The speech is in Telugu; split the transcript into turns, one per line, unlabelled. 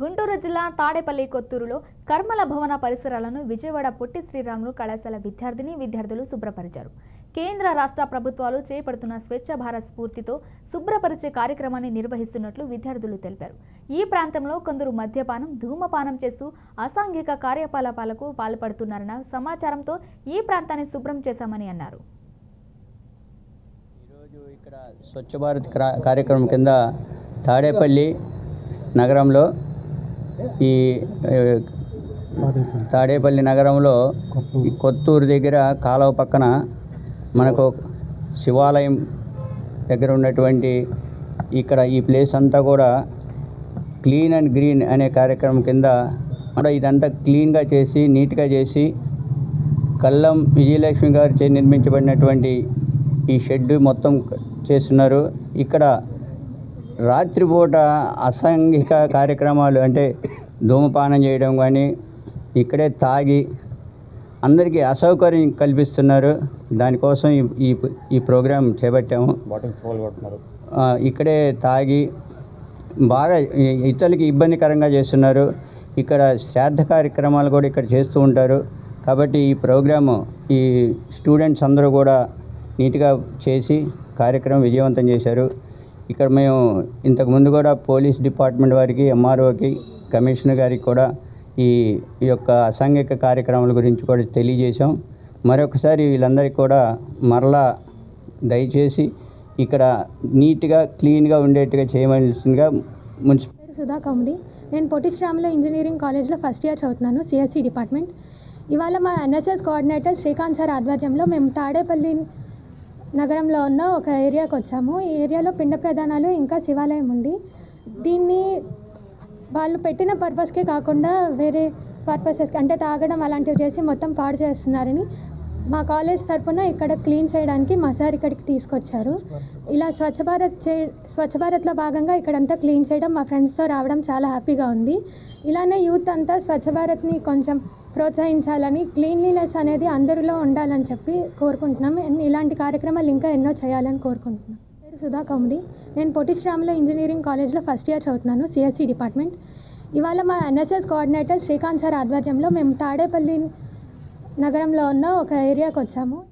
గుంటూరు జిల్లా తాడేపల్లి కొత్తూరులో కర్మల భవన పరిసరాలను విజయవాడ పొట్టి శ్రీరాములు కళాశాల విద్యార్థులు శుభ్రపరిచారు. కేంద్ర రాష్ట్ర ప్రభుత్వాలు చేపడుతున్న స్వచ్ఛ భారత్ స్ఫూర్తితో శుభ్రపరిచే కార్యక్రమాన్ని నిర్వహిస్తున్నట్లు విద్యార్థులు తెలిపారు. ఈ ప్రాంతంలో కొందరు మద్యపానం, ధూమపానం చేస్తూ అసాంఘిక కార్యకలాపాలకు పాల్పడుతున్నారన్న సమాచారంతో ఈ ప్రాంతాన్ని శుభ్రం చేశామని అన్నారు.
ఈరోజు ఇక్కడ స్వచ్ఛ భారత్ కార్యక్రమం కింద తాడేపల్లి నగరంలో ఈ తాడేపల్లి నగరంలో ఈ కొత్తూరు దగ్గర కాలువ పక్కన మనకు శివాలయం దగ్గర ఉన్నటువంటి ఇక్కడ ఈ ప్లేస్ అంతా కూడా క్లీన్ అండ్ గ్రీన్ అనే కార్యక్రమం కింద ఇదంతా క్లీన్గా చేసి నీట్గా చేసి కల్లం విజయలక్ష్మి గారు నిర్మించబడినటువంటి ఈ షెడ్ మొత్తం చేస్తున్నారు. ఇక్కడ రాత్రిపూట అసాంఘిక కార్యక్రమాలు అంటే ధూమపానం చేయడం కానీ ఇక్కడే తాగి అందరికీ అసౌకర్యం కల్పిస్తున్నారు. దానికోసం ఈ ప్రోగ్రాం చేపట్టాము. ఇక్కడే తాగి బాగా ఇతరులకి ఇబ్బందికరంగా చేస్తున్నారు. ఇక్కడ శ్రాద్ధ కార్యక్రమాలు కూడా ఇక్కడ చేస్తూ ఉంటారు. కాబట్టి ఈ ప్రోగ్రాము ఈ స్టూడెంట్స్ అందరూ కూడా నీట్గా చేసి కార్యక్రమం విజయవంతం చేశారు. ఇక్కడ మేము ఇంతకుముందు కూడా పోలీస్ డిపార్ట్మెంట్ వారికి, ఎంఆర్ఓకి, కమిషనర్ గారికి కూడా ఈ యొక్క అసాంఘిక కార్యక్రమాల గురించి కూడా తెలియజేశాం. మరొకసారి వీళ్ళందరికీ కూడా మరలా దయచేసి ఇక్కడ నీట్గా క్లీన్గా ఉండేట్టుగా చేయవలసిందిగా
మున్సిపల్ సుధా కౌముది. నేను పొట్టి శ్రీరాములు ఇంజనీరింగ్ కాలేజ్లో ఫస్ట్ ఇయర్ చదువుతున్నాను, సిఎస్సి డిపార్ట్మెంట్. ఇవాళ మా ఎన్ఎస్ఎస్ కోఆర్డినేటర్ శ్రీకాంత్ సార్ ఆధ్వర్యంలో మేము తాడేపల్లి నగరంలో ఉన్న ఒక ఏరియాకి వచ్చాము. ఈ ఏరియాలో పిండ ప్రధానాలు ఇంకా శివాలయం ఉంది. దీన్ని వాళ్ళు పెట్టిన పర్పస్కే కాకుండా వేరే పర్పసెస్కి అంటే తాగడం అలాంటివి చేసి మొత్తం పాడు చేస్తున్నారని మా కాలేజ్ తరఫున ఇక్కడ క్లీన్ చేయడానికి మా సార్ ఇక్కడికి తీసుకొచ్చారు. ఇలా స్వచ్ఛ భారత్లో భాగంగా ఇక్కడంతా క్లీన్ చేయడం, మా ఫ్రెండ్స్తో రావడం చాలా హ్యాపీగా ఉంది. ఇలానే యూత్ అంతా స్వచ్ఛ భారత్ని కొంచెం ప్రోత్సహించాలని, క్లీన్లీనెస్ అనేది అందరిలో ఉండాలని చెప్పి కోరుకుంటున్నాం. ఇలాంటి కార్యక్రమాలు ఇంకా ఎన్నో చేయాలని కోరుకుంటున్నాం. పేరు సుధా కౌముది. నేను పొట్టి శ్రీరాములు ఇంజనీరింగ్ కాలేజ్లో ఫస్ట్ ఇయర్ చదువుతున్నాను, సిఎస్సి డిపార్ట్మెంట్. ఇవాళ మా ఎన్ఎస్ఎస్ కోఆర్డినేటర్ శ్రీకాంత్ సార్ ఆధ్వర్యంలో మేము తాడేపల్లి నగరంలో ఉన్న ఒక ఏరియాకి వచ్చాము.